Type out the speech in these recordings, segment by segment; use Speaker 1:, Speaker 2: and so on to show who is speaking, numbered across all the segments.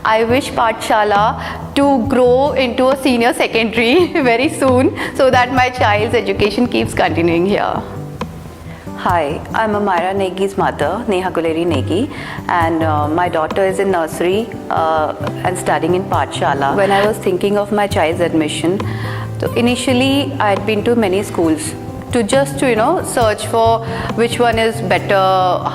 Speaker 1: I wish Pathshala to grow into a senior secondary very soon so that my child's education keeps continuing here. Hi, I'm Amira Negi's mother, Neha Guleri Negi, and my daughter is in nursery and studying in Pathshala. When I was thinking of my child's admission, so initially I had been to many schools to just to search for which one is better,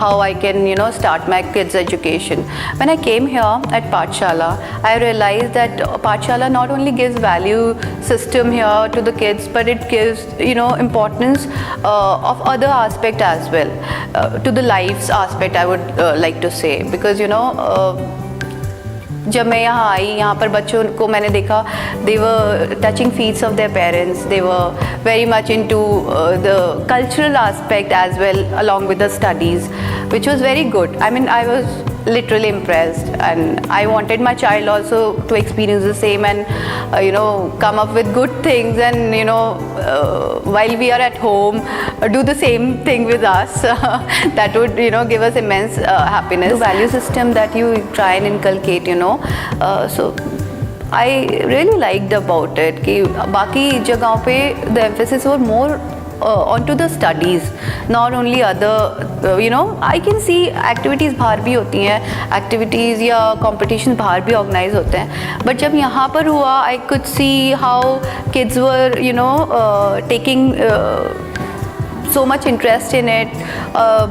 Speaker 1: how I can start my kids' education. When I came here at Pathshala, I realized that Pathshala not only gives value system here to the kids, but it gives importance of other aspect as well, to the lives aspect I would like to say, because जब मैं यहाँ आई, यहाँ पर बच्चों को मैंने देखा, they were touching feet of their parents, they were very much into the cultural aspect as well along with the studies, which was very good. I mean, I was literally impressed, and I wanted my child also to experience the same and come up with good things, and while we are at home do the same thing with us. That would give us immense happiness. The value system that you try and inculcate, so I really liked about it कि बाकी जगहों पे the emphasis was more onto the studies, not only other I can see activities बाहर भी होती हैं, activities या competitions बाहर भी organize होते हैं, but जब यहाँ पर हुआ I could see how kids were taking so much interest in it.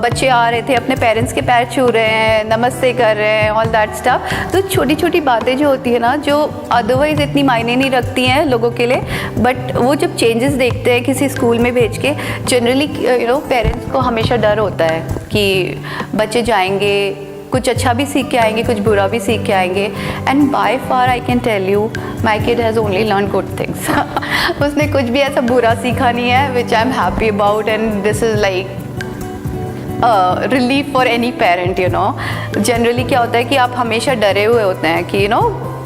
Speaker 1: बच्चे आ रहे थे, अपने पेरेंट्स के पैर छू रहे हैं, नमस्ते कर रहे हैं, all that stuff. तो छोटी छोटी बातें जो होती है ना, जो अदरवाइज इतनी मायने नहीं रखती हैं लोगों के लिए, बट वो जब चेंजेस देखते हैं किसी स्कूल में भेज के, जनरली पेरेंट्स को हमेशा डर होता है कि बच्चे जाएंगे, कुछ अच्छा भी सीख के आएंगे, कुछ बुरा भी सीख के आएंगे. And by far I can tell you my kid has only learn good things. उसने कुछ भी ऐसा बुरा सीखा नहीं है, which I am happy about, and this is like relief for any parent. Generally क्या होता है कि आप हमेशा डरे हुए होते हैं कि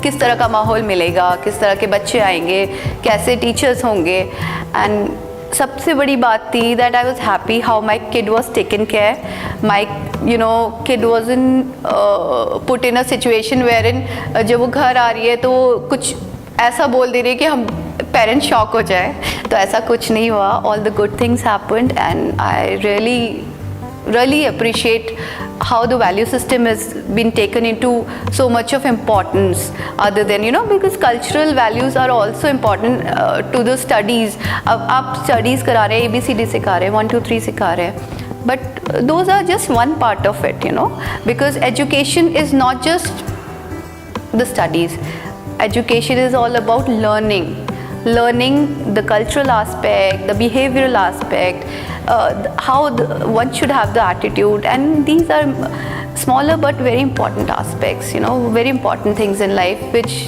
Speaker 1: किस तरह का माहौल मिलेगा, किस तरह के बच्चे आएंगे, कैसे टीचर्स होंगे. एंड सबसे बड़ी बात थी that I was happy how my kid was taken care. My kid was in put in a situation where in जब वो घर आ रही है तो कुछ ऐसा बोल दे रही है कि हम पेरेंट्स शॉक हो जाए, तो ऐसा कुछ नहीं हुआ. All the good things happened, and I really appreciate how the value system has been taken into so much of importance, other than because cultural values are also important to the studies. अब आप studies करा रहे हैं, ABCD सिखा रहे हैं, 1 2 3 सिखा रहे हैं, but those are just one part of it, because education is not just the studies. Education is all about learning the cultural aspect, the behavioral aspect, how one should have the attitude, and these are smaller but very important aspects, very important things in life which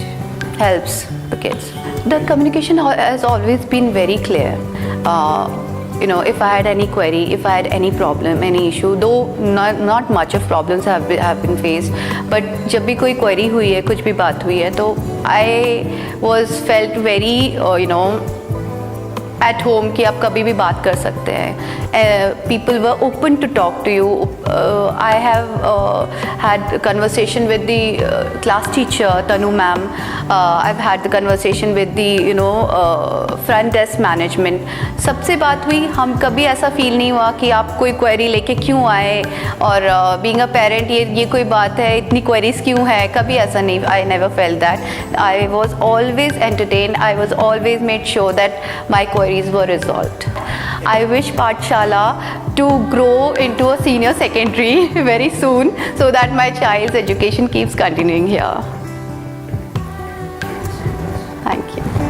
Speaker 1: helps the kids. The communication has always been very clear. If I had any query, if I had any problem, any issue, though not much of problems have been faced, but जब भी कोई query हुई है, कुछ भी बात हुई है, तो I was felt very at home कि आप कभी भी बात कर सकते हैं. People were open to talk to you. I have had conversation with the class teacher Tanu ma'am. I've had the conversation with the front desk management. सबसे बात हुई, हम कभी ऐसा फील नहीं हुआ कि आप कोई क्वेरी लेके क्यों आए, और बीइंग अ पेरेंट ये कोई बात है, इतनी क्वेरीज क्यों है, कभी ऐसा नहीं. I never felt that. I was always entertained. I was always made sure that my queries were resolved. I wish Pathshala to grow into a senior secondary very soon so that my child's education keeps continuing here. Thank you.